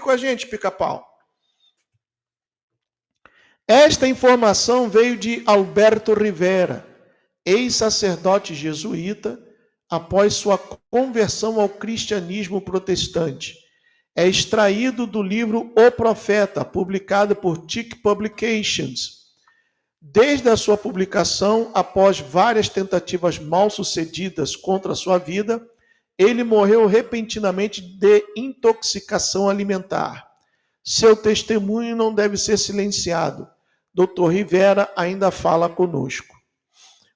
com a gente, Pica-Pau. Esta informação veio de Alberto Rivera, ex-sacerdote jesuíta, após sua conversão ao cristianismo protestante. É extraído do livro O Profeta, publicado por TIC Publications. Desde a sua publicação, após várias tentativas mal-sucedidas contra a sua vida, ele morreu repentinamente de intoxicação alimentar. Seu testemunho não deve ser silenciado. Dr. Rivera ainda fala conosco.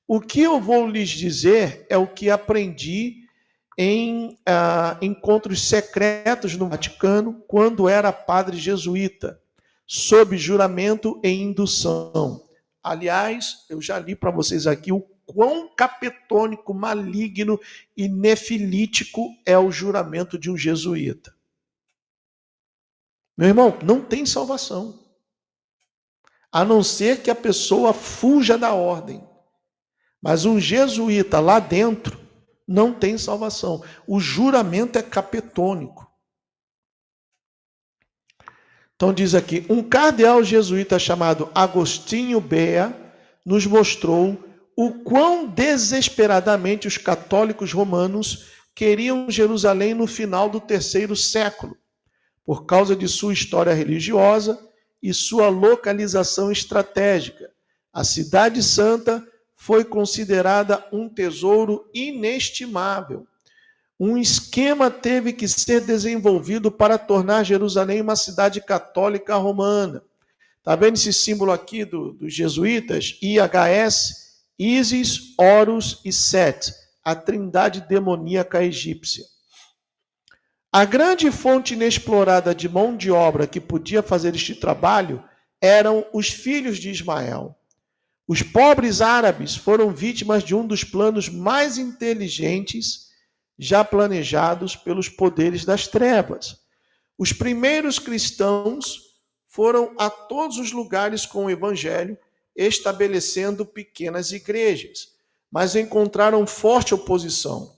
O que eu vou lhes dizer é o que aprendi em encontros secretos no Vaticano, quando era padre jesuíta, sob juramento e indução. Aliás, eu já li para vocês aqui o quão capetônico, maligno e nefilítico é o juramento de um jesuíta. Meu irmão, não tem salvação. A não ser que a pessoa fuja da ordem. Mas um jesuíta lá dentro não tem salvação. O juramento é capetônico. Então diz aqui, um cardeal jesuíta chamado Agostinho Bea nos mostrou o quão desesperadamente os católicos romanos queriam Jerusalém no final do terceiro século, por causa de sua história religiosa e sua localização estratégica. A Cidade Santa foi considerada um tesouro inestimável. Um esquema teve que ser desenvolvido para tornar Jerusalém uma cidade católica romana. Está vendo esse símbolo aqui dos jesuítas? IHS, Isis, Horus e Set, a trindade demoníaca egípcia. A grande fonte inexplorada de mão de obra que podia fazer este trabalho eram os filhos de Ismael. Os pobres árabes foram vítimas de um dos planos mais inteligentes já planejados pelos poderes das trevas. Os primeiros cristãos foram a todos os lugares com o evangelho, estabelecendo pequenas igrejas, mas encontraram forte oposição.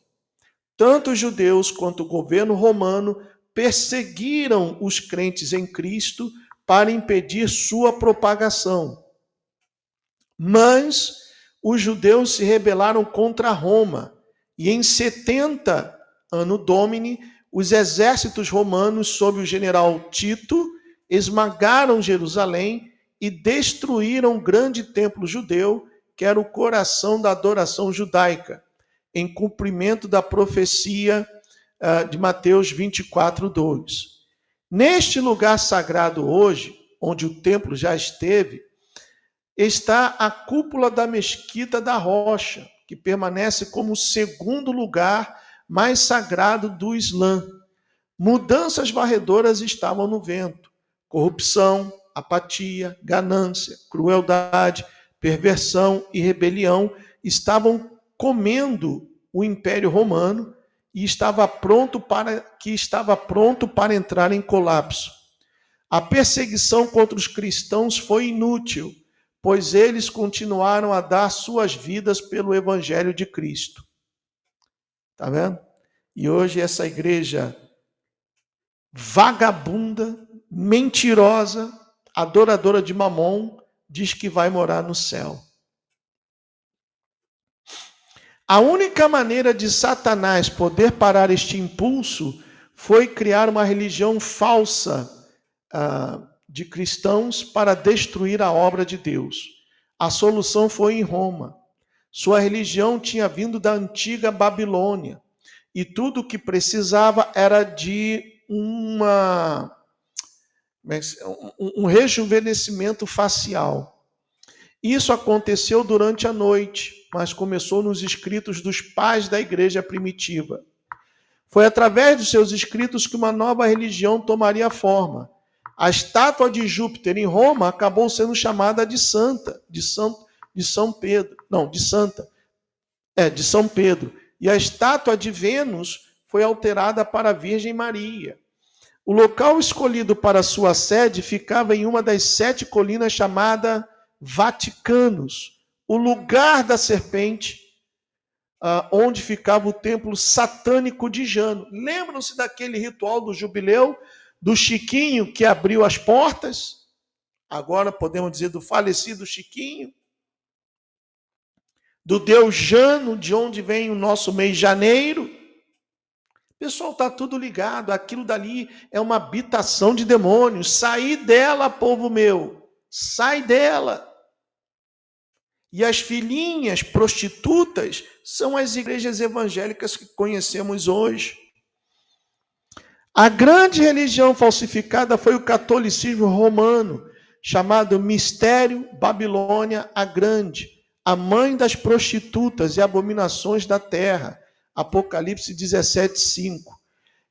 Tanto os judeus quanto o governo romano perseguiram os crentes em Cristo para impedir sua propagação. Mas os judeus se rebelaram contra Roma e em 70 Anno Domini, os exércitos romanos sob o general Tito esmagaram Jerusalém e destruíram o grande templo judeu, que era o coração da adoração judaica, em cumprimento da profecia de Mateus 24, 2. Neste lugar sagrado hoje, onde o templo já esteve, está a cúpula da Mesquita da Rocha, que permanece como o segundo lugar mais sagrado do Islã. Mudanças varredoras estavam no vento. Corrupção, apatia, ganância, crueldade, perversão e rebelião estavam comendo o Império Romano e estava pronto para entrar em colapso. A perseguição contra os cristãos foi inútil, pois eles continuaram a dar suas vidas pelo Evangelho de Cristo. Está vendo? E hoje essa igreja vagabunda, mentirosa, adoradora de Mamon, diz que vai morar no céu. A única maneira de Satanás poder parar este impulso foi criar uma religião falsa de cristãos para destruir a obra de Deus. A solução foi em Roma. Sua religião tinha vindo da antiga Babilônia e tudo o que precisava era de um rejuvenescimento facial. Isso aconteceu durante a noite, mas começou nos escritos dos pais da igreja primitiva. Foi através dos seus escritos que uma nova religião tomaria forma. A estátua de Júpiter em Roma acabou sendo chamada de Santa, de São Pedro. E a estátua de Vênus foi alterada para a Virgem Maria. O local escolhido para sua sede ficava em uma das 7 colinas chamada Vaticanos, o lugar da serpente, onde ficava o templo satânico de Jano. Lembram-se daquele ritual do jubileu, do Chiquinho que abriu as portas, agora podemos dizer do falecido Chiquinho, do Deus Jano, de onde vem o nosso mês de janeiro. Pessoal, está tudo ligado, aquilo dali é uma habitação de demônios. Sai dela, povo meu, sai dela. E as filhinhas prostitutas são as igrejas evangélicas que conhecemos hoje. A grande religião falsificada foi o catolicismo romano, chamado Mistério Babilônia a Grande, a mãe das prostitutas e abominações da terra. Apocalipse 17:5.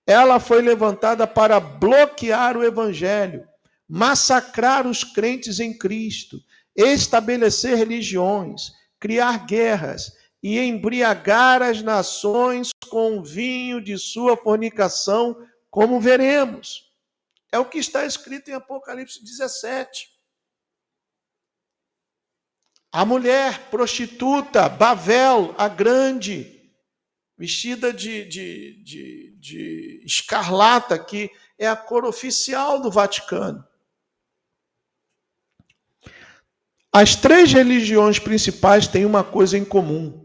Ela foi levantada para bloquear o evangelho, massacrar os crentes em Cristo, estabelecer religiões, criar guerras e embriagar as nações com o vinho de sua fornicação, como veremos. É o que está escrito em Apocalipse 17. A mulher prostituta, Babel, a grande, vestida de escarlata, que é a cor oficial do Vaticano. As três religiões principais têm uma coisa em comum.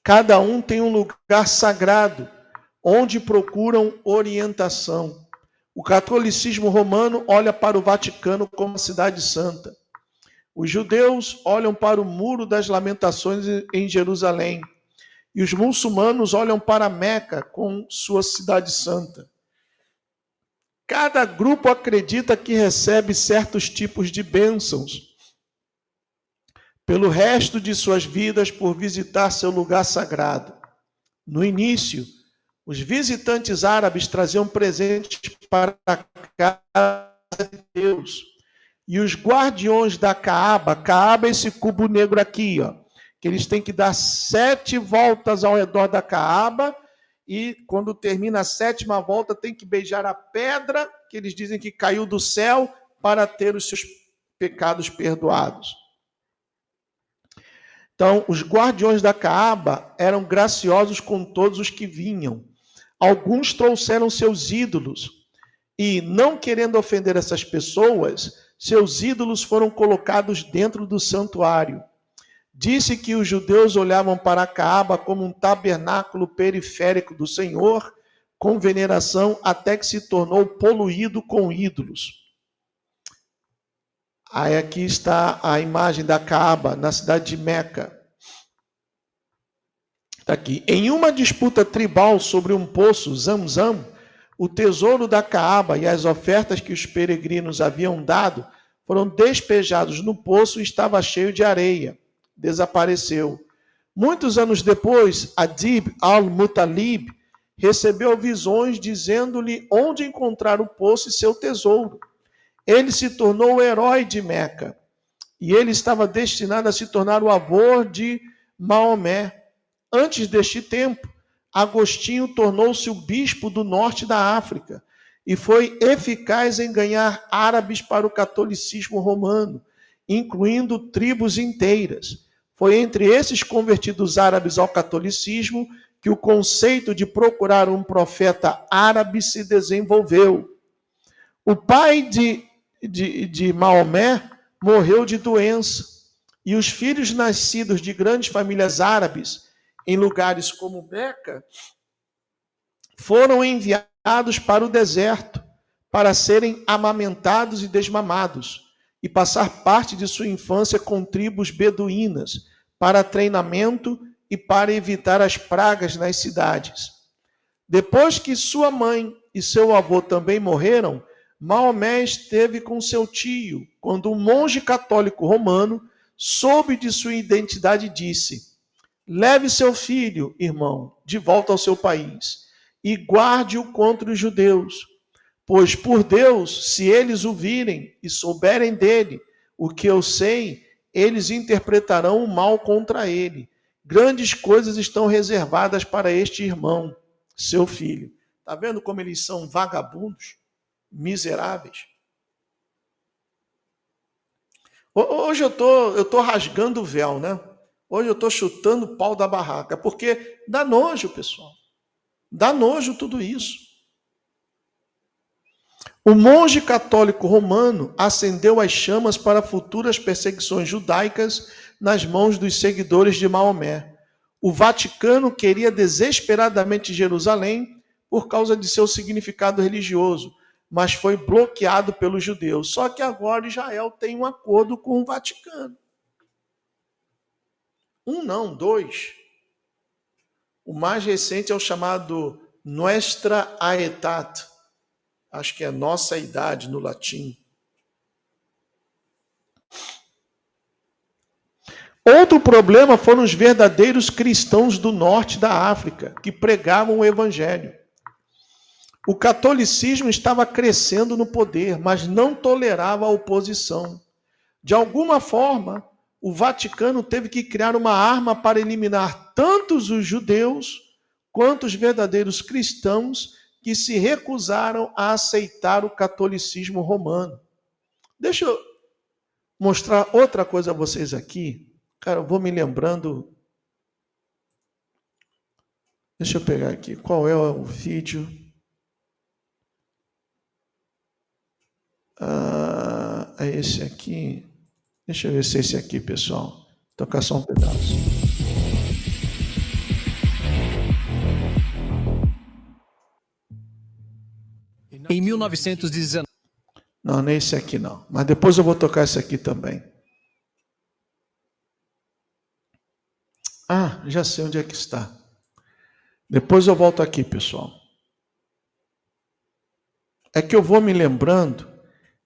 Cada um tem um lugar sagrado, onde procuram orientação. O catolicismo romano olha para o Vaticano como a cidade santa. Os judeus olham para o Muro das Lamentações em Jerusalém. E os muçulmanos olham para Meca com sua cidade santa. Cada grupo acredita que recebe certos tipos de bênçãos pelo resto de suas vidas por visitar seu lugar sagrado. No início, os visitantes árabes traziam presentes para a casa de Deus. E os guardiões da Caaba é esse cubo negro aqui, ó, que eles têm que dar 7 voltas ao redor da Caaba, e quando termina a 7ª volta tem que beijar a pedra, que eles dizem que caiu do céu, para ter os seus pecados perdoados. Então, os guardiões da Caaba eram graciosos com todos os que vinham. Alguns trouxeram seus ídolos e, não querendo ofender essas pessoas, seus ídolos foram colocados dentro do santuário. Disse que os judeus olhavam para a Caaba como um tabernáculo periférico do Senhor, com veneração, até que se tornou poluído com ídolos. Aí aqui está a imagem da Caaba, na cidade de Meca. Está aqui. Em uma disputa tribal sobre um poço, Zamzam, o tesouro da Caaba e as ofertas que os peregrinos haviam dado foram despejados no poço e estava cheio de areia. Desapareceu. Muitos anos depois, Adib al-Mutalib recebeu visões dizendo-lhe onde encontrar o poço e seu tesouro. Ele se tornou o herói de Meca. E ele estava destinado a se tornar o avô de Maomé. Antes deste tempo, Agostinho tornou-se o bispo do norte da África e foi eficaz em ganhar árabes para o catolicismo romano, incluindo tribos inteiras. Foi entre esses convertidos árabes ao catolicismo que o conceito de procurar um profeta árabe se desenvolveu. O pai de Maomé morreu de doença, e os filhos nascidos de grandes famílias árabes em lugares como Meca foram enviados para o deserto para serem amamentados e desmamados e passar parte de sua infância com tribos beduínas para treinamento e para evitar as pragas nas cidades. Depois que sua mãe e seu avô também morreram, Maomé esteve com seu tio, quando um monge católico romano soube de sua identidade e disse: leve seu filho, irmão, de volta ao seu país e guarde-o contra os judeus, pois por Deus, se eles o virem e souberem dele o que eu sei, eles interpretarão o mal contra ele. Grandes coisas estão reservadas para este irmão, seu filho. Está vendo como eles são vagabundos? Miseráveis. Hoje eu tô rasgando o véu, né? Hoje eu estou chutando o pau da barraca, porque dá nojo, pessoal. Dá nojo tudo isso. O monge católico romano acendeu as chamas para futuras perseguições judaicas nas mãos dos seguidores de Maomé. O Vaticano queria desesperadamente Jerusalém por causa de seu significado religioso, mas foi bloqueado pelos judeus. Só que agora Israel tem um acordo com o Vaticano. Um não, dois. O mais recente é o chamado Nuestra Aetat. Acho que é nossa idade no latim. Outro problema foram os verdadeiros cristãos do norte da África, que pregavam o evangelho. O catolicismo estava crescendo no poder, mas não tolerava a oposição. De alguma forma, o Vaticano teve que criar uma arma para eliminar tanto os judeus quanto os verdadeiros cristãos que se recusaram a aceitar o catolicismo romano. Deixa eu mostrar outra coisa a vocês aqui. Cara, eu vou me lembrando. Deixa eu pegar aqui. Qual é o vídeo? É esse aqui. Deixa eu ver se é esse aqui, pessoal. Vou tocar só um pedaço. Em 1919. Não, nem esse aqui não. Mas depois eu vou tocar esse aqui também. Ah, já sei onde é que está. Depois eu volto aqui, pessoal. É que eu vou me lembrando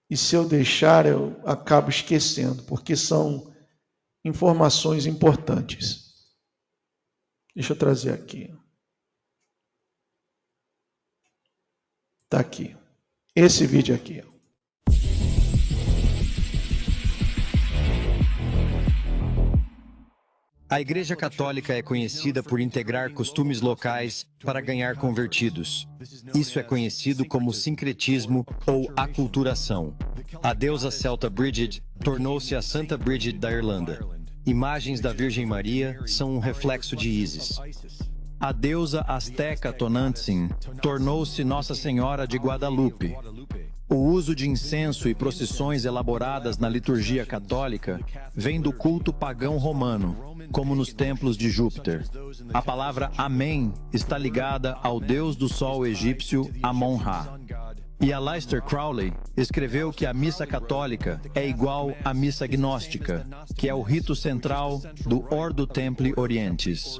e se eu deixar eu acabo esquecendo, porque são informações importantes. Deixa eu trazer aqui. Está aqui. Esse vídeo aqui. A Igreja Católica é conhecida por integrar costumes locais para ganhar convertidos. Isso é conhecido como sincretismo ou aculturação. A deusa celta Brígid tornou-se a Santa Brígid da Irlanda. Imagens da Virgem Maria são um reflexo de Ísis. A deusa asteca Tonantzin tornou-se Nossa Senhora de Guadalupe. O uso de incenso e procissões elaboradas na liturgia católica vem do culto pagão romano, como nos templos de Júpiter. A palavra Amém está ligada ao deus do sol egípcio Amon-Ra. E Aleister Crowley escreveu que a missa católica é igual à missa gnóstica, que é o rito central do Ordo Templi Orientis.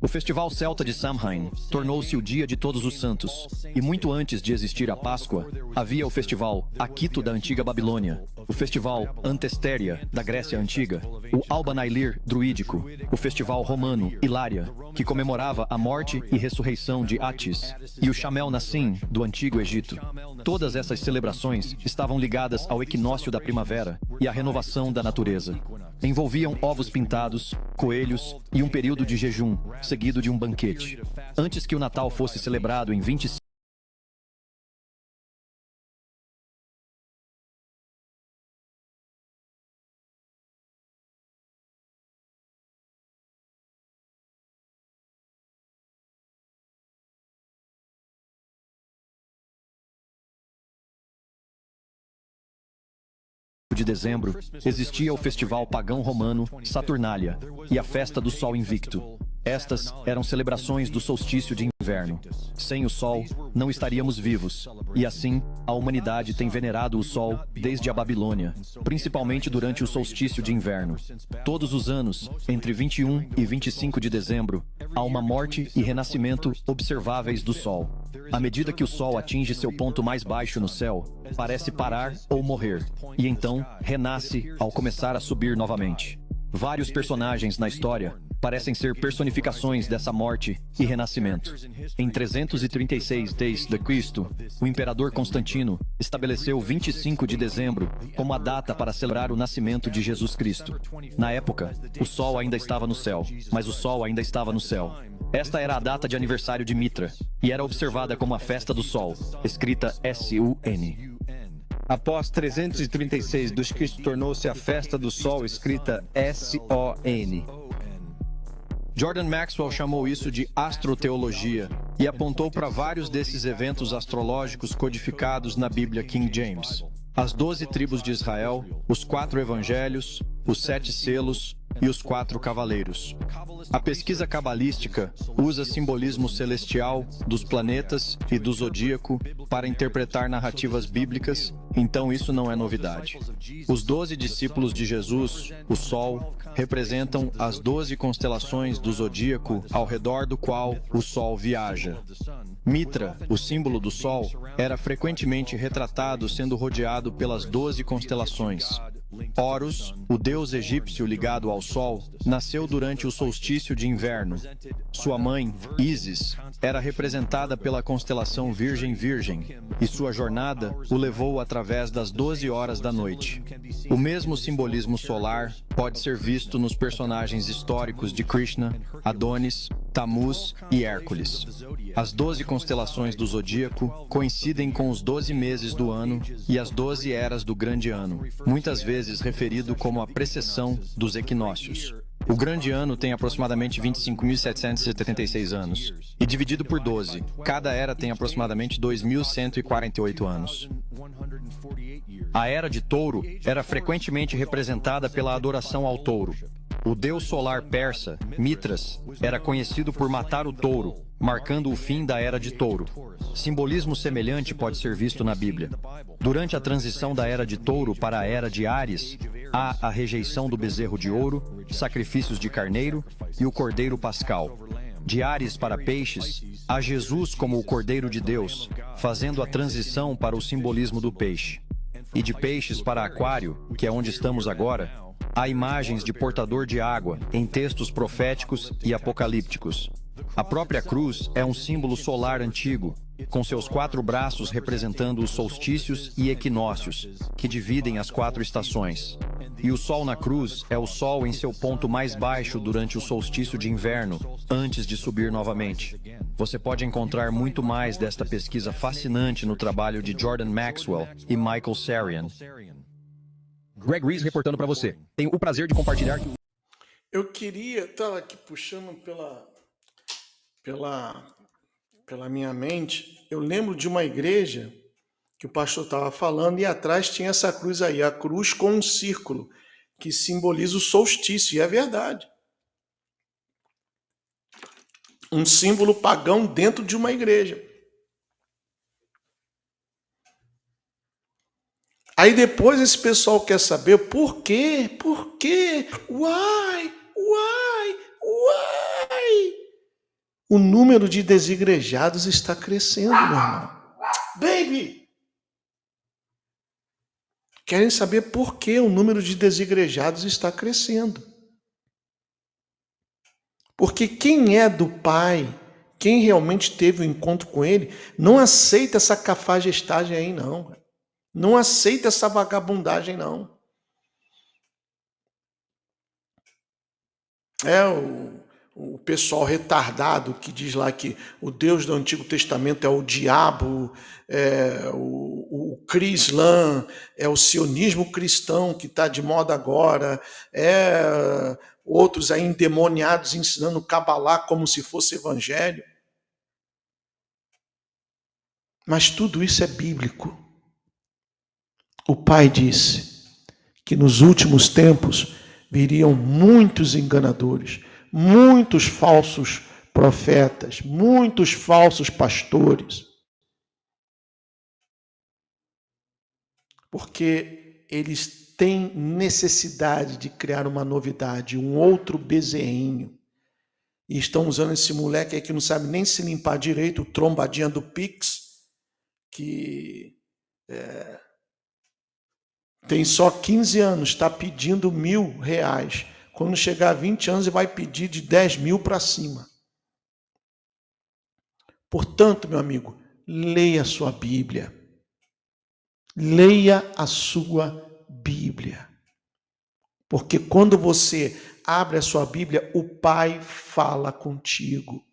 O Festival Celta de Samhain tornou-se o Dia de Todos os Santos, e muito antes de existir a Páscoa, havia o Festival Aquito da Antiga Babilônia, o Festival Antestéria da Grécia Antiga, o Albanailir druídico, o Festival Romano Hilária, que comemorava a morte e ressurreição de Atis, e o Chamel Nassim do Antigo Egito. Todas essas celebrações estavam ligadas ao equinócio da primavera e à renovação da natureza. Envolviam ovos pintados, coelhos e um período de jejum, seguido de um banquete. Antes que o Natal fosse celebrado em 25 de dezembro, existia o festival pagão romano Saturnália e a festa do Sol Invicto. Estas eram celebrações do solstício de inverno. Sem o Sol, não estaríamos vivos, e assim, a humanidade tem venerado o Sol desde a Babilônia, principalmente durante o solstício de inverno. Todos os anos, entre 21 e 25 de dezembro, há uma morte e renascimento observáveis do Sol. À medida que o Sol atinge seu ponto mais baixo no céu, parece parar ou morrer, e então renasce ao começar a subir novamente. Vários personagens na história parecem ser personificações dessa morte e renascimento. Em 336 d.C., o imperador Constantino estabeleceu 25 de dezembro como a data para celebrar o nascimento de Jesus Cristo. Na época, o Sol ainda estava no céu, mas o Sol ainda estava no céu. Esta era a data de aniversário de Mitra, e era observada como a Festa do Sol, escrita S-U-N. Após 336 d.C., tornou-se a Festa do Sol, escrita S-O-N. Jordan Maxwell chamou isso de astroteologia e apontou para vários desses eventos astrológicos codificados na Bíblia King James. As 12 tribos de Israel, os 4 evangelhos, os 7 selos e os 4 cavaleiros. A pesquisa cabalística usa simbolismo celestial dos planetas e do zodíaco para interpretar narrativas bíblicas, então isso não é novidade. Os 12 discípulos de Jesus, o Sol, representam as 12 constelações do zodíaco ao redor do qual o Sol viaja. Mitra, o símbolo do Sol, era frequentemente retratado sendo rodeado pelas 12 constelações. Horus, o deus egípcio ligado ao Sol, nasceu durante o solstício de inverno. Sua mãe, Ísis, era representada pela constelação Virgem-Virgem, e sua jornada o levou através das 12 horas da noite. O mesmo simbolismo solar pode ser visto nos personagens históricos de Krishna, Adonis, Tammuz e Hércules. As 12 constelações do zodíaco coincidem com os 12 meses do ano e as 12 eras do grande ano, muitas vezes referido como a precessão dos equinócios. O grande ano tem aproximadamente 25.776 anos, e dividido por 12, cada era tem aproximadamente 2.148 anos. A era de Touro era frequentemente representada pela adoração ao touro. O deus solar persa, Mitras, era conhecido por matar o touro, marcando o fim da era de Touro. Simbolismo semelhante pode ser visto na Bíblia. Durante a transição da era de Touro para a era de Áries, há a rejeição do bezerro de ouro, sacrifícios de carneiro e o cordeiro pascal. De Áries para Peixes, há Jesus como o Cordeiro de Deus, fazendo a transição para o simbolismo do peixe. E de Peixes para Aquário, que é onde estamos agora, há imagens de portador de água em textos proféticos e apocalípticos. A própria cruz é um símbolo solar antigo, com seus 4 braços representando os solstícios e equinócios, que dividem as 4 estações. E o sol na cruz é o sol em seu ponto mais baixo durante o solstício de inverno, antes de subir novamente. Você pode encontrar muito mais desta pesquisa fascinante no trabalho de Jordan Maxwell e Michael Sarian. Greg Reese reportando para você. Tenho o prazer de compartilhar. Eu queria, estava aqui puxando pela minha mente, eu lembro de uma igreja que o pastor estava falando e atrás tinha essa cruz aí, a cruz com um círculo, que simboliza o solstício, e é verdade. Um símbolo pagão dentro de uma igreja. Aí depois esse pessoal quer saber por quê? Por quê? Uai! O número de desigrejados está crescendo, meu irmão. Baby! Querem saber por que o número de desigrejados está crescendo. Porque quem é do Pai, quem realmente teve o encontro com Ele, não aceita essa cafajestagem aí, não. Não aceita essa vagabundagem, não. É o pessoal retardado que diz lá que o Deus do Antigo Testamento é o diabo, é o Crislã, é o sionismo cristão que está de moda agora, é outros aí endemoniados ensinando Cabalá como se fosse evangelho. Mas tudo isso é bíblico. O Pai disse que nos últimos tempos viriam muitos enganadores, muitos falsos profetas, muitos falsos pastores. Porque eles têm necessidade de criar uma novidade, um outro bezerrinho. E estão usando esse moleque aí que não sabe nem se limpar direito, o trombadinha do Pix, que tem só 15 anos, está pedindo R$1.000. Quando chegar a 20 anos, ele vai pedir de 10 mil para cima. Portanto, meu amigo, leia a sua Bíblia. Leia a sua Bíblia. Porque quando você abre a sua Bíblia, o Pai fala contigo.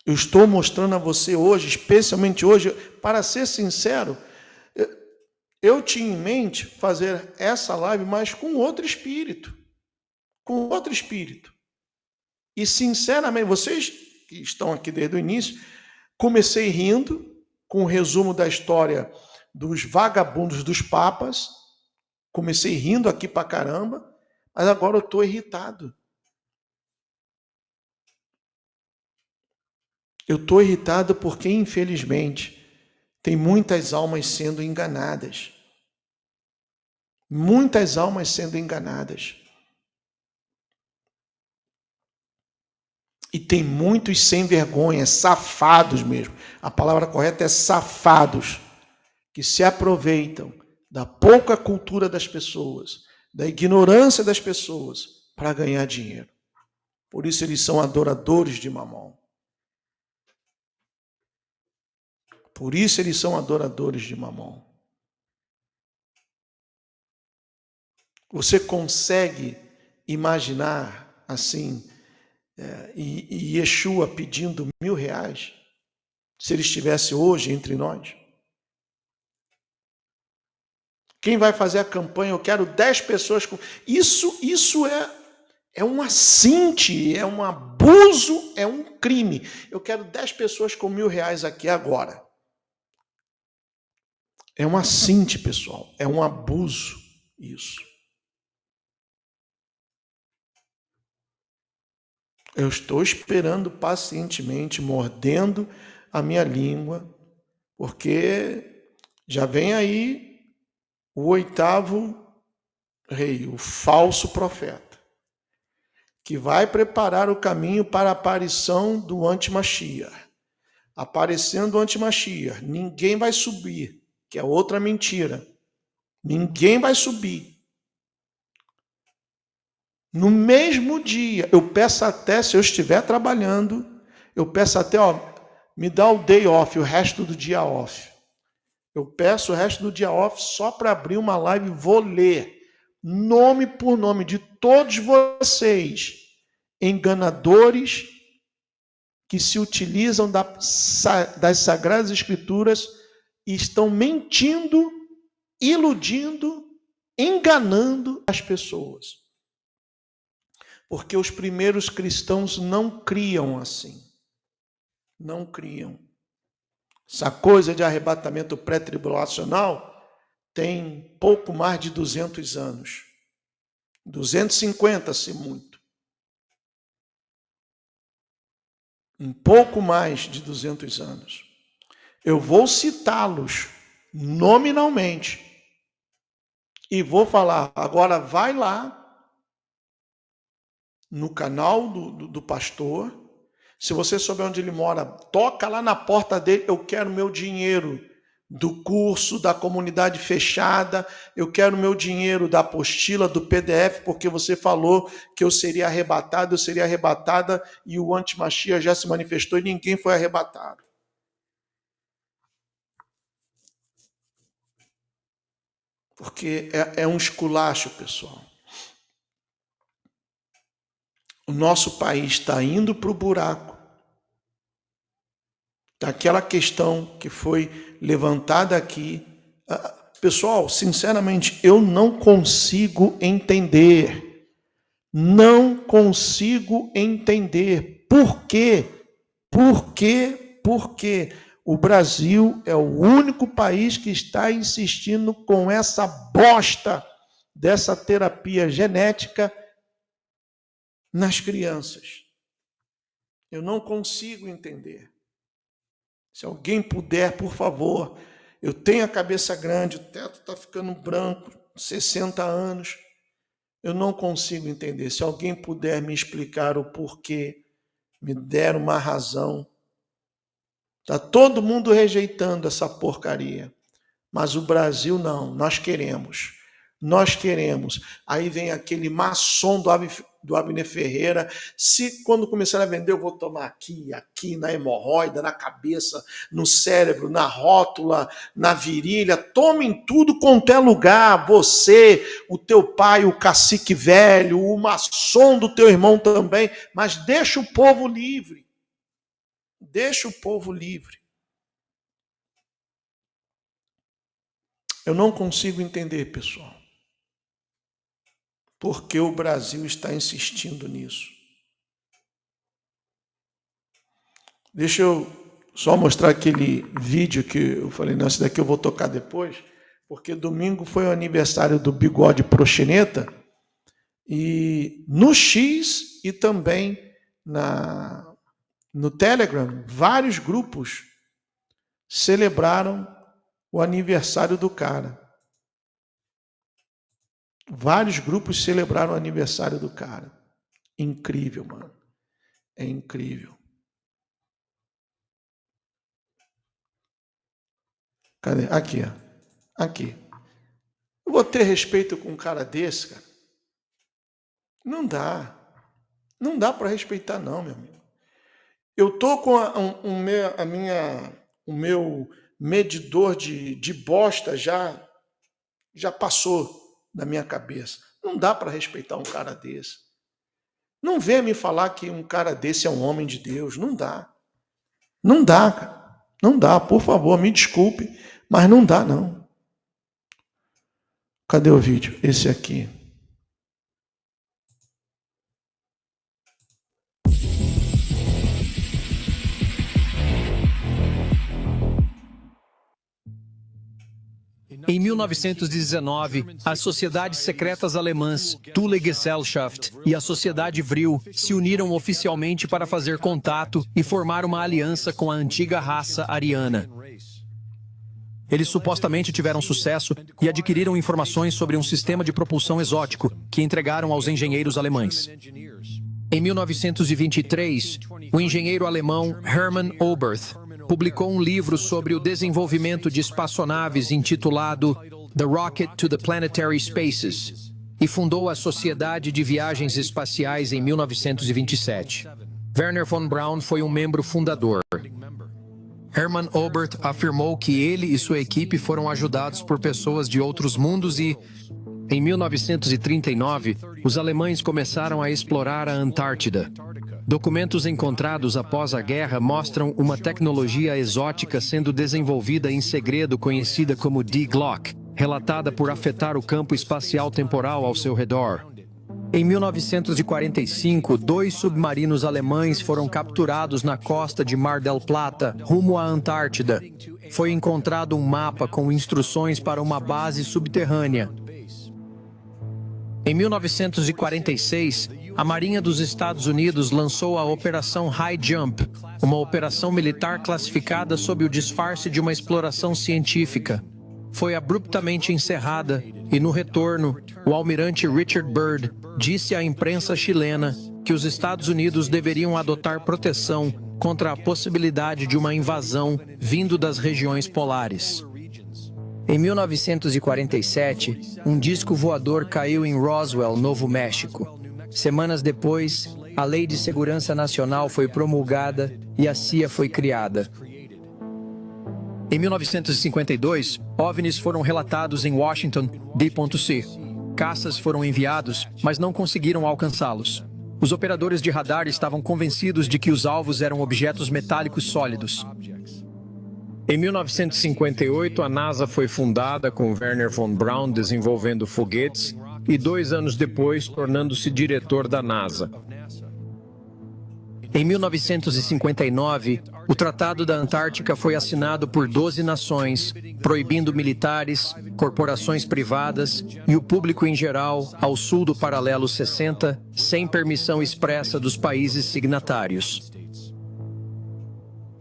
Eu estou mostrando a você hoje, especialmente hoje, para ser sincero, eu tinha em mente fazer essa live, mas com outro espírito. Com outro espírito. E, sinceramente, vocês que estão aqui desde o início, comecei rindo com o resumo da história dos vagabundos dos papas. Comecei rindo aqui pra caramba, mas agora eu estou irritado. Eu estou irritado porque, infelizmente, tem muitas almas sendo enganadas. Muitas almas sendo enganadas. E tem muitos sem vergonha, safados mesmo. A palavra correta é safados, que se aproveitam da pouca cultura das pessoas, da ignorância das pessoas, para ganhar dinheiro. Por isso eles são adoradores de Mamon. Por isso eles são adoradores de Mamon. Você consegue imaginar assim, e Yeshua pedindo R$1.000, se ele estivesse hoje entre nós? Quem vai fazer a campanha? Eu quero 10 pessoas com. Isso é um assinte, é um abuso, é um crime. Eu quero 10 pessoas com R$1.000 aqui agora. É um assinte, pessoal. É um abuso isso. Eu estou esperando pacientemente, mordendo a minha língua, porque já vem aí o 8º rei, o falso profeta, que vai preparar o caminho para a aparição do anti-Mashiach. Aparecendo o anti-Mashiach, ninguém vai subir, que é outra mentira. Ninguém vai subir. No mesmo dia, eu peço até, se eu estiver trabalhando, eu peço até, me dá o day off, o resto do dia off. Eu peço o resto do dia off só para abrir uma live, vou ler nome por nome de todos vocês, enganadores que se utilizam das Sagradas Escrituras e estão mentindo, iludindo, enganando as pessoas. Porque os primeiros cristãos não criam assim. Não criam. Essa coisa de arrebatamento pré-tribulacional tem pouco mais de 200 anos. 250, se muito. Um pouco mais de 200 anos. Eu vou citá-los nominalmente. E vou falar, agora vai lá no canal do pastor. Se você souber onde ele mora, toca lá na porta dele. Eu quero meu dinheiro do curso, da comunidade fechada. Eu quero meu dinheiro da apostila, do PDF, porque você falou que eu seria arrebatado, eu seria arrebatada, e o anti-Mashiach já se manifestou e ninguém foi arrebatado. Porque é um esculacho, pessoal. O nosso país está indo para o buraco. Daquela questão que foi levantada aqui. Pessoal, sinceramente, eu não consigo entender. Não consigo entender. Por quê? Por quê? Porque o Brasil é o único país que está insistindo com essa bosta dessa terapia genética nas crianças. Eu não consigo entender. Se alguém puder, por favor. Eu tenho a cabeça grande, o teto está ficando branco, 60 anos. Eu não consigo entender. Se alguém puder me explicar o porquê, me der uma razão. Está todo mundo rejeitando essa porcaria. Mas o Brasil não, nós queremos. Nós queremos. Aí vem aquele maçom do Abner Ferreira. Se quando começar a vender, eu vou tomar aqui, na hemorroida, na cabeça, no cérebro, na rótula, na virilha. Tome em tudo quanto é lugar. Você, o teu pai, o cacique velho, o maçom do teu irmão também. Mas deixa o povo livre. Deixa o povo livre. Eu não consigo entender, pessoal, porque o Brasil está insistindo nisso. Deixa eu só mostrar aquele vídeo que eu falei, não, esse daqui eu vou tocar depois, porque domingo foi o aniversário do Bigode Proxeneta, e no X e também no Telegram, vários grupos celebraram o aniversário do cara. Vários grupos celebraram o aniversário do cara. Incrível, mano. É incrível. Cadê? Aqui, ó. Aqui. Eu vou ter respeito com um cara desse, cara? Não dá. Não dá para respeitar, não, meu amigo. Eu tô com o meu medidor de bosta já passou da minha cabeça. Não dá para respeitar um cara desse. Não venha me falar que um cara desse é um homem de Deus. Não dá. Não dá, cara. Não dá, por favor, me desculpe, mas não dá, não. Cadê o vídeo? Esse aqui. Em 1919, as sociedades secretas alemãs Thule Gesellschaft e a Sociedade Vril se uniram oficialmente para fazer contato e formar uma aliança com a antiga raça ariana. Eles supostamente tiveram sucesso e adquiriram informações sobre um sistema de propulsão exótico que entregaram aos engenheiros alemães. Em 1923, o engenheiro alemão Hermann Oberth publicou um livro sobre o desenvolvimento de espaçonaves intitulado The Rocket to the Planetary Spaces e fundou a Sociedade de Viagens Espaciais em 1927. Wernher von Braun foi um membro fundador. Hermann Oberth afirmou que ele e sua equipe foram ajudados por pessoas de outros mundos e, em 1939, os alemães começaram a explorar a Antártida. Documentos encontrados após a guerra mostram uma tecnologia exótica sendo desenvolvida em segredo conhecida como D-Glock, relatada por afetar o campo espacial temporal ao seu redor. Em 1945, 2 submarinos alemães foram capturados na costa de Mar del Plata, rumo à Antártida. Foi encontrado um mapa com instruções para uma base subterrânea. Em 1946, a Marinha dos Estados Unidos lançou a Operação High Jump, uma operação militar classificada sob o disfarce de uma exploração científica. Foi abruptamente encerrada e, no retorno, o almirante Richard Byrd disse à imprensa chilena que os Estados Unidos deveriam adotar proteção contra a possibilidade de uma invasão vindo das regiões polares. Em 1947, um disco voador caiu em Roswell, Novo México. Semanas depois, a Lei de Segurança Nacional foi promulgada e a CIA foi criada. Em 1952, OVNIs foram relatados em Washington, D.C. Caças foram enviados, mas não conseguiram alcançá-los. Os operadores de radar estavam convencidos de que os alvos eram objetos metálicos sólidos. Em 1958, a NASA foi fundada com Wernher von Braun desenvolvendo foguetes e 2 anos depois tornando-se diretor da NASA. Em 1959, o Tratado da Antártica foi assinado por 12 nações, proibindo militares, corporações privadas e o público em geral ao sul do paralelo 60, sem permissão expressa dos países signatários.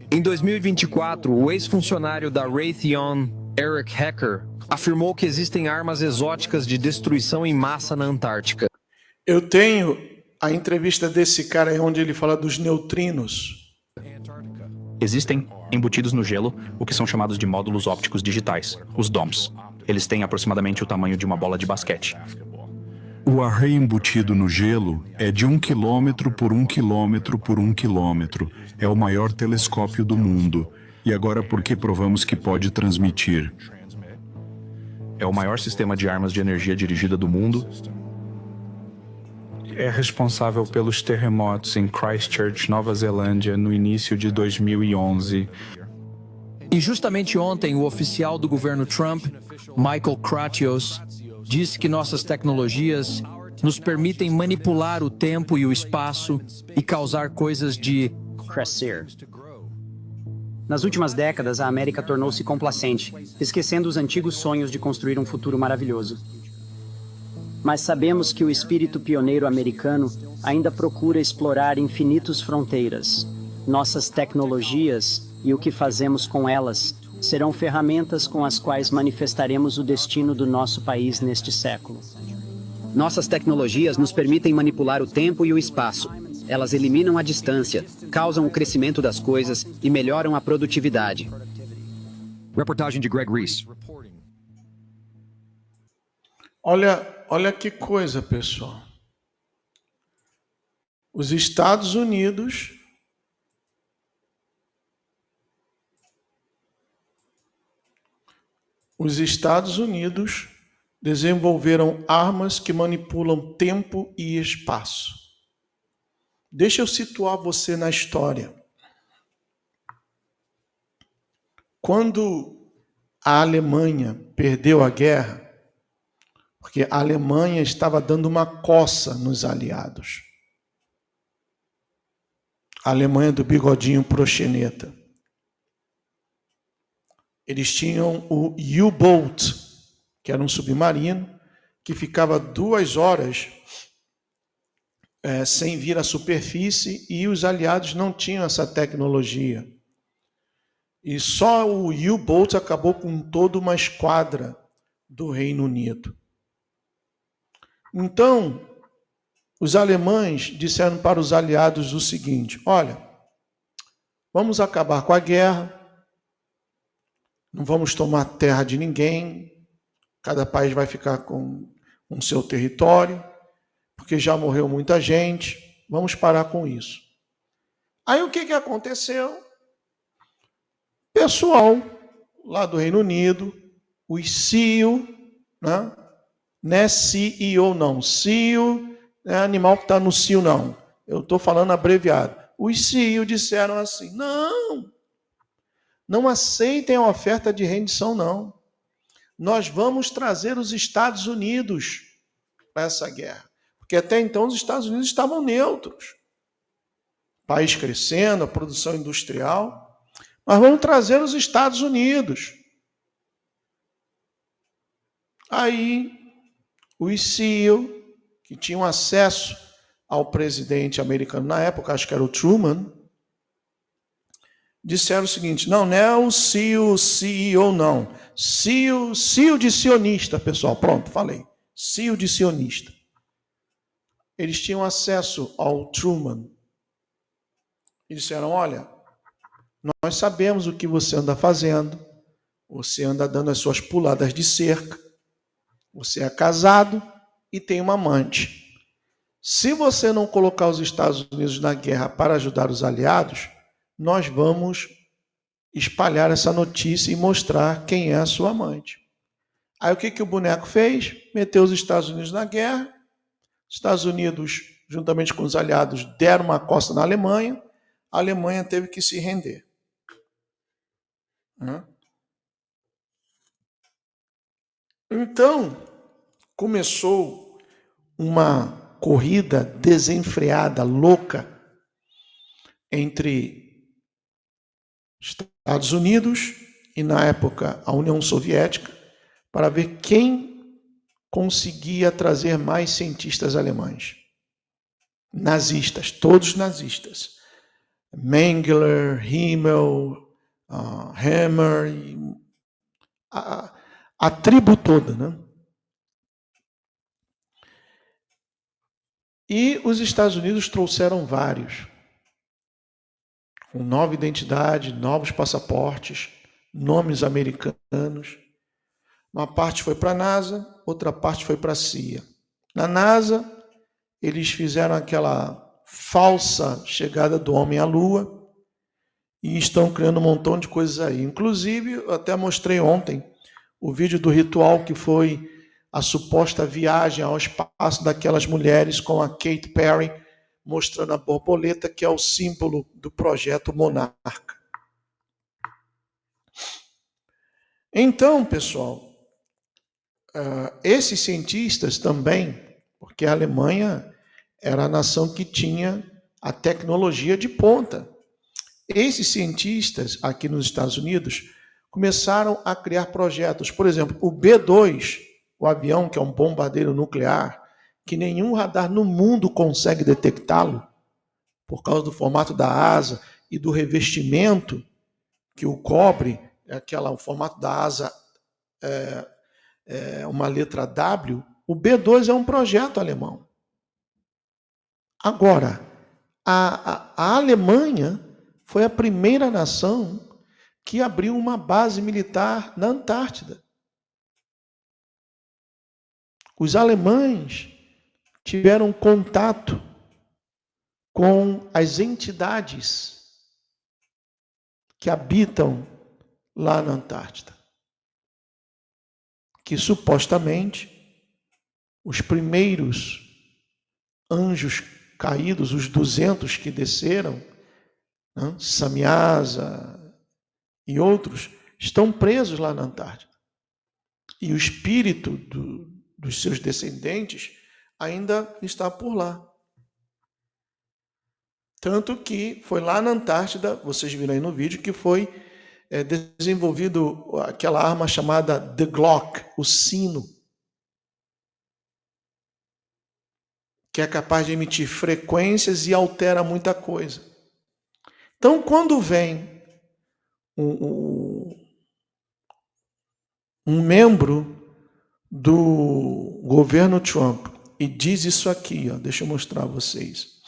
Em 2024, o ex-funcionário da Raytheon, Eric Hecker, afirmou que existem armas exóticas de destruição em massa na Antártica. Eu tenho a entrevista desse cara aí onde ele fala dos neutrinos. Existem, embutidos no gelo, o que são chamados de módulos ópticos digitais, os DOMS. Eles têm aproximadamente o tamanho de uma bola de basquete. O array embutido no gelo é de 1 quilômetro por 1 quilômetro por 1 quilômetro. É o maior telescópio do mundo. E agora por que provamos que pode transmitir? É o maior sistema de armas de energia dirigida do mundo. É responsável pelos terremotos em Christchurch, Nova Zelândia, no início de 2011. E justamente ontem, o oficial do governo Trump, Michael Kratios, disse que nossas tecnologias nos permitem manipular o tempo e o espaço e causar coisas de crescer. Nas últimas décadas, a América tornou-se complacente, esquecendo os antigos sonhos de construir um futuro maravilhoso. Mas sabemos que o espírito pioneiro americano ainda procura explorar infinitas fronteiras. Nossas tecnologias e o que fazemos com elas serão ferramentas com as quais manifestaremos o destino do nosso país neste século. Nossas tecnologias nos permitem manipular o tempo e o espaço. Elas eliminam a distância, causam o crescimento das coisas e melhoram a produtividade. Reportagem de Greg Reese. Olha que coisa, pessoal. Os Estados Unidos desenvolveram armas que manipulam tempo e espaço. Deixa eu situar você na história. Quando a Alemanha perdeu a guerra, porque a Alemanha estava dando uma coça nos aliados. A Alemanha do bigodinho proxeneta. Eles tinham o U-Boat, que era um submarino, que ficava 2 horas sem vir à superfície, e os aliados não tinham essa tecnologia. E só o U-Boat acabou com toda uma esquadra do Reino Unido. Então, os alemães disseram para os aliados o seguinte: olha, vamos acabar com a guerra, não vamos tomar terra de ninguém, cada país vai ficar com o seu território, porque já morreu muita gente, vamos parar com isso. Aí o que aconteceu? Pessoal lá do Reino Unido, os CEO, né? Não é CEO não, CEO não é animal que está no cio não, eu estou falando abreviado. Os CEO disseram assim: não aceitem a oferta de rendição não. Nós vamos trazer os Estados Unidos para essa guerra. Porque até então os Estados Unidos estavam neutros. País crescendo, a produção industrial. Nós vamos trazer os Estados Unidos. Aí, os CEO, que tinham acesso ao presidente americano na época, acho que era o Truman, disseram o seguinte: não é o CEO não. CEO de sionista, pessoal. Pronto, falei. CEO de sionista. Eles tinham acesso ao Truman. E disseram: olha, nós sabemos o que você anda fazendo. Você anda dando as suas puladas de cerca. Você é casado e tem uma amante. Se você não colocar os Estados Unidos na guerra para ajudar os aliados, nós vamos espalhar essa notícia e mostrar quem é a sua amante. Aí o que o boneco fez? Meteu os Estados Unidos na guerra. Os Estados Unidos, juntamente com os aliados, deram uma costa na Alemanha. A Alemanha teve que se render. Então, começou uma corrida desenfreada, louca, entre Estados Unidos e, na época, a União Soviética, para ver quem conseguia trazer mais cientistas alemães. Nazistas, todos nazistas. Mengele, Himmel, Hammer, a tribo toda, né? E os Estados Unidos trouxeram vários, com nova identidade, novos passaportes, nomes americanos. Uma parte foi para a NASA, outra parte foi para a CIA. Na NASA, eles fizeram aquela falsa chegada do homem à Lua e estão criando um montão de coisas aí. Inclusive, eu até mostrei ontem o vídeo do ritual que foi a suposta viagem ao espaço daquelas mulheres com a Katy Perry mostrando a borboleta, que é o símbolo do projeto Monarca. Então, pessoal, esses cientistas também, porque a Alemanha era a nação que tinha a tecnologia de ponta, esses cientistas aqui nos Estados Unidos começaram a criar projetos. Por exemplo, o B-2, o avião que é um bombardeiro nuclear, que nenhum radar no mundo consegue detectá-lo, por causa do formato da asa e do revestimento que o cobre, o formato da asa é uma letra W, o B-2 é um projeto alemão. Agora, a Alemanha foi a primeira nação que abriu uma base militar na Antártida. Os alemães tiveram contato com as entidades que habitam lá na Antártida, que supostamente os primeiros anjos caídos, os 200 que desceram, né, Samyaza e outros, estão presos lá na Antártida. E o espírito dos seus descendentes ainda está por lá. Tanto que foi lá na Antártida, vocês viram aí no vídeo, que foi desenvolvido aquela arma chamada The Glock, o sino, que é capaz de emitir frequências e altera muita coisa. Então, quando vem um membro do governo Trump e diz isso aqui, ó, deixa eu mostrar a vocês.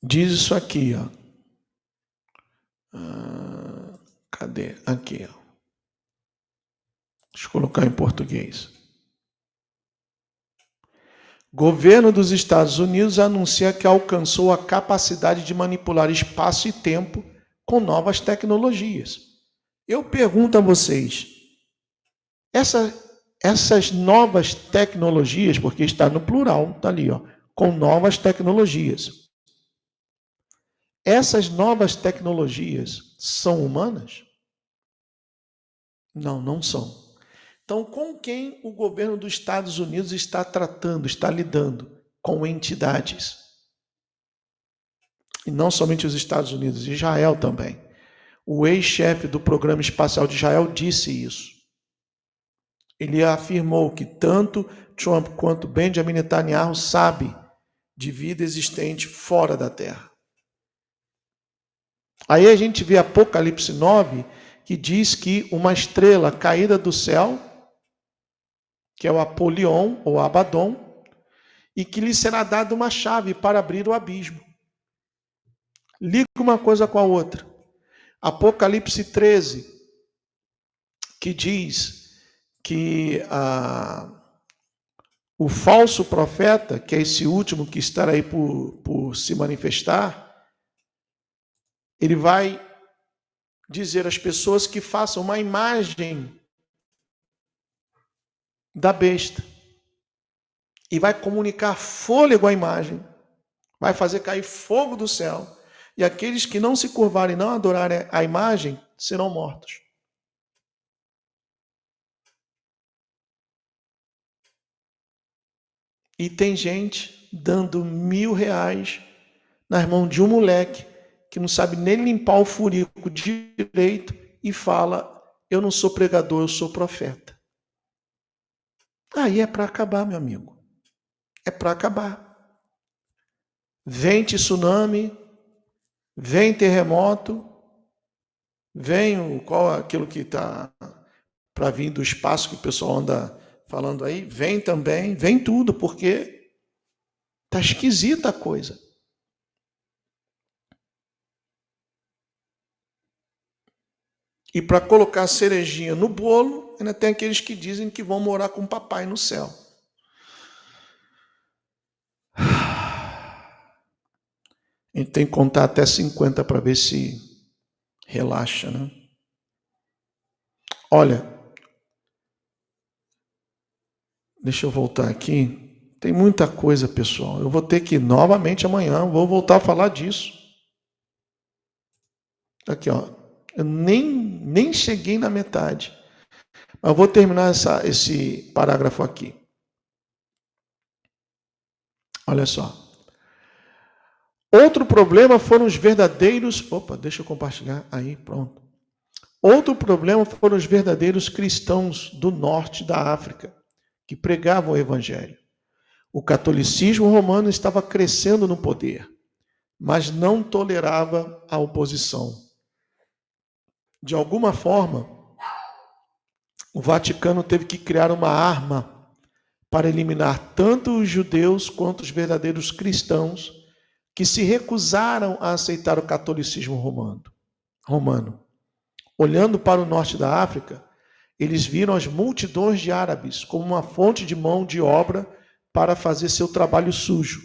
Diz isso aqui, ó. Cadê? Aqui, ó. Deixa eu colocar em português. Governo dos Estados Unidos anuncia que alcançou a capacidade de manipular espaço e tempo com novas tecnologias. Eu pergunto a vocês, essas novas tecnologias, porque está no plural, está ali, ó, com novas tecnologias. Essas novas tecnologias são humanas? Não, não são. Então, com quem o governo dos Estados Unidos está tratando, está lidando? Com entidades. E não somente os Estados Unidos, Israel também. O ex-chefe do Programa Espacial de Israel disse isso. Ele afirmou que tanto Trump quanto Benjamin Netanyahu sabem de vida existente fora da Terra. Aí a gente vê Apocalipse 9, que diz que uma estrela caída do céu, que é o Apolion ou Abaddon, e que lhe será dada uma chave para abrir o abismo. Liga uma coisa com a outra. Apocalipse 13, que diz que o falso profeta, que é esse último que estará aí por se manifestar, ele vai dizer às pessoas que façam uma imagem da besta e vai comunicar fôlego à imagem, vai fazer cair fogo do céu, e aqueles que não se curvarem e não adorarem a imagem serão mortos. E tem gente dando R$1.000 nas mãos de um moleque que não sabe nem limpar o furico direito e fala, eu não sou pregador, eu sou profeta. Aí é para acabar, meu amigo. É para acabar. Vem tsunami, vem terremoto, vem aquilo que está para vir do espaço que o pessoal anda falando aí, vem também, vem tudo, porque está esquisita a coisa. E para colocar a cerejinha no bolo, ainda tem aqueles que dizem que vão morar com o papai no céu. A gente tem que contar até 50 para ver se relaxa, né? Olha, deixa eu voltar aqui. Tem muita coisa, pessoal. Eu vou ter que ir novamente amanhã, vou voltar a falar disso. Aqui, ó. Eu nem cheguei na metade. Mas eu vou terminar esse parágrafo aqui. Olha só. Outro problema foram os verdadeiros... Opa, deixa eu compartilhar aí, pronto. Outro problema foram os verdadeiros cristãos do norte da África, que pregavam o evangelho. O catolicismo romano estava crescendo no poder, mas não tolerava a oposição. De alguma forma, o Vaticano teve que criar uma arma para eliminar tanto os judeus quanto os verdadeiros cristãos que se recusaram a aceitar o catolicismo romano. Olhando para o norte da África, eles viram as multidões de árabes como uma fonte de mão de obra para fazer seu trabalho sujo.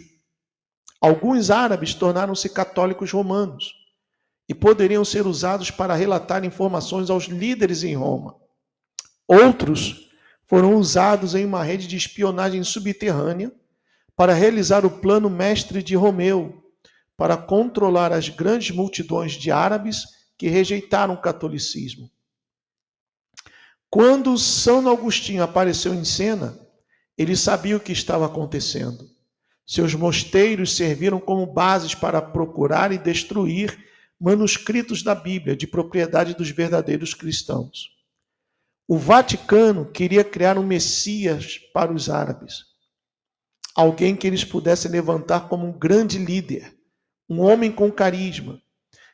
Alguns árabes tornaram-se católicos romanos e poderiam ser usados para relatar informações aos líderes em Roma. Outros foram usados em uma rede de espionagem subterrânea para realizar o plano mestre de Romeu, para controlar as grandes multidões de árabes que rejeitaram o catolicismo. Quando São Agostinho apareceu em cena, ele sabia o que estava acontecendo. Seus mosteiros serviram como bases para procurar e destruir manuscritos da Bíblia de propriedade dos verdadeiros cristãos. O Vaticano queria criar um Messias para os árabes, alguém que eles pudessem levantar como um grande líder, um homem com carisma,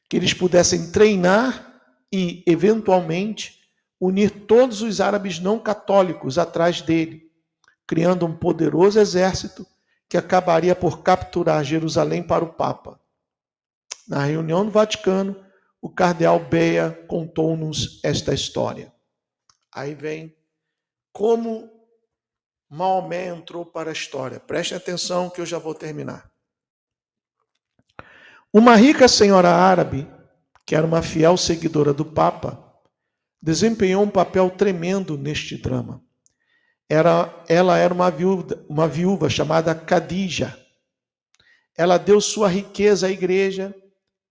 que eles pudessem treinar e, eventualmente, unir todos os árabes não católicos atrás dele, criando um poderoso exército que acabaria por capturar Jerusalém para o Papa. Na reunião do Vaticano, o cardeal Bea contou-nos esta história. Aí vem como Maomé entrou para a história. Prestem atenção que eu já vou terminar. Uma rica senhora árabe, que era uma fiel seguidora do Papa, desempenhou um papel tremendo neste drama. Ela era uma viúva chamada Khadija. Ela deu sua riqueza à igreja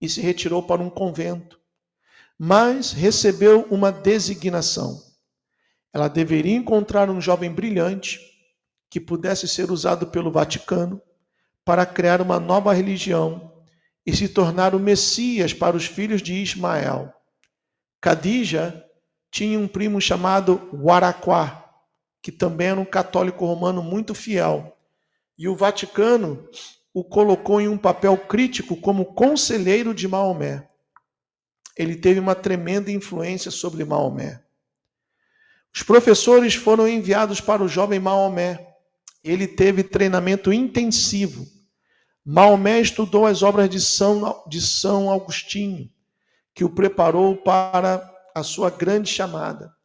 e se retirou para um convento, mas recebeu uma designação. Ela deveria encontrar um jovem brilhante que pudesse ser usado pelo Vaticano para criar uma nova religião e se tornar o Messias para os filhos de Ismael. Khadija tinha um primo chamado Waraquá, que também era um católico romano muito fiel, e o Vaticano o colocou em um papel crítico como conselheiro de Maomé. Ele teve uma tremenda influência sobre Maomé. Os professores foram enviados para o jovem Maomé. Ele teve treinamento intensivo. Maomé estudou as obras de São Agostinho, que o preparou para a sua grande chamada.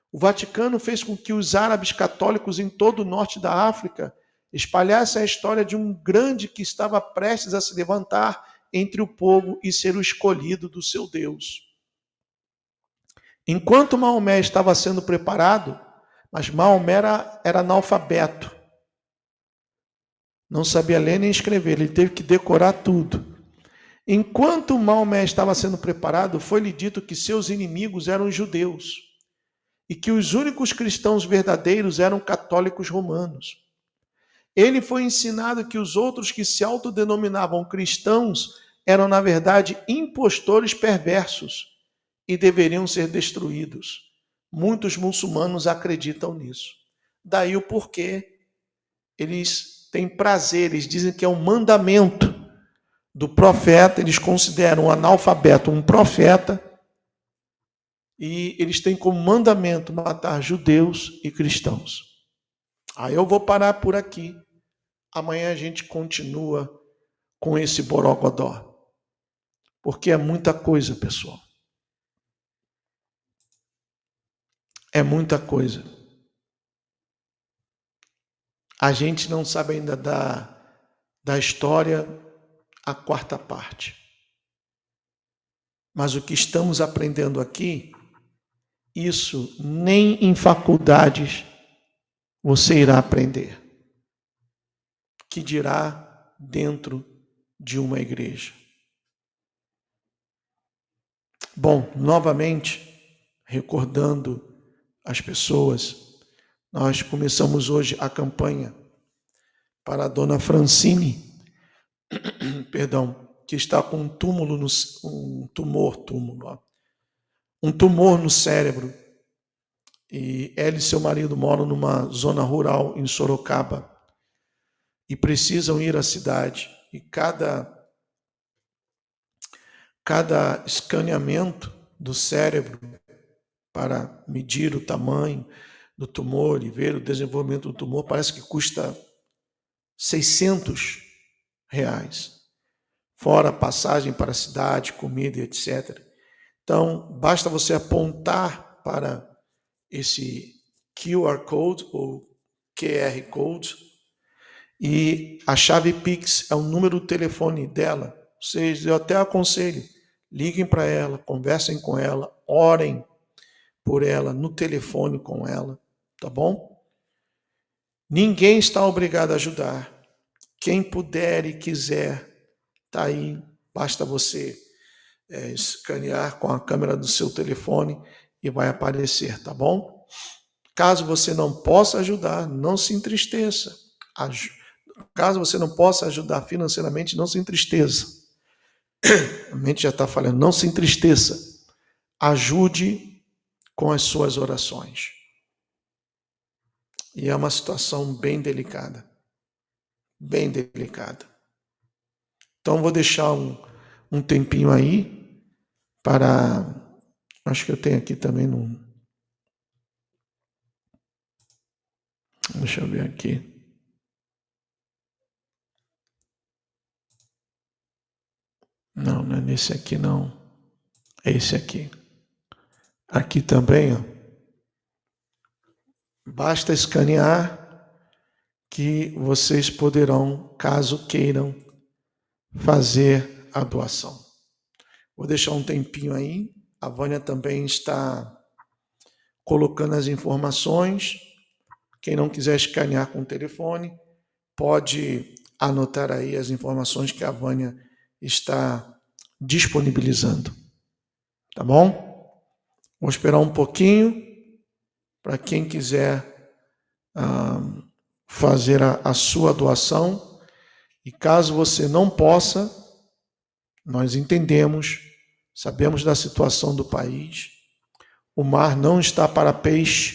O Vaticano fez com que os árabes católicos em todo o norte da África espalhassem a história de um grande que estava prestes a se levantar entre o povo e ser o escolhido do seu Deus. Enquanto Maomé estava sendo preparado, mas Maomé era analfabeto, não sabia ler nem escrever, ele teve que decorar tudo. Enquanto Maomé estava sendo preparado, foi-lhe dito que seus inimigos eram os judeus e que os únicos cristãos verdadeiros eram católicos romanos. Ele foi ensinado que os outros que se autodenominavam cristãos eram, na verdade, impostores perversos e deveriam ser destruídos. Muitos muçulmanos acreditam nisso. Daí o porquê eles têm prazer, eles dizem que é um mandamento do profeta, eles consideram o analfabeto um profeta e eles têm como mandamento matar judeus e cristãos. Aí eu vou parar por aqui. Amanhã a gente continua com esse borogodó. Porque é muita coisa, pessoal. É muita coisa. A gente não sabe ainda da história a quarta parte. Mas o que estamos aprendendo aqui, isso nem em faculdades você irá aprender. Que dirá dentro de uma igreja. Bom, novamente, recordando as pessoas, nós começamos hoje a campanha para a dona Francine, perdão, que está com um tumor no cérebro. E ela e seu marido moram numa zona rural em Sorocaba e precisam ir à cidade. E cada escaneamento do cérebro para medir o tamanho do tumor e ver o desenvolvimento do tumor parece que custa R$600, fora passagem para a cidade, comida, etc. Então, basta você apontar para esse QR Code ou QR Code e a chave Pix é o número do telefone dela. Vocês, eu até aconselho, liguem para ela, conversem com ela, orem por ela, no telefone com ela, tá bom? Ninguém está obrigado a ajudar. Quem puder e quiser, tá aí, basta você escanear com a câmera do seu telefone e vai aparecer, tá bom? Caso você não possa ajudar, não se entristeça. Caso você não possa ajudar financeiramente, não se entristeça. A mente já está falando, não se entristeça. Ajude com as suas orações. E é uma situação bem delicada. Bem delicada. Então, vou deixar um tempinho aí para... Acho que eu tenho aqui também no... Deixa eu ver aqui. Não, não é nesse aqui não. É esse aqui. Aqui também, ó. Basta escanear que vocês poderão, caso queiram, fazer a doação. Vou deixar um tempinho aí. A Vânia também está colocando as informações. Quem não quiser escanear com o telefone, pode anotar aí as informações que a Vânia está disponibilizando. Tá bom? Vou esperar um pouquinho para quem quiser fazer a sua doação. E caso você não possa, nós entendemos, sabemos da situação do país, o mar não está para peixe,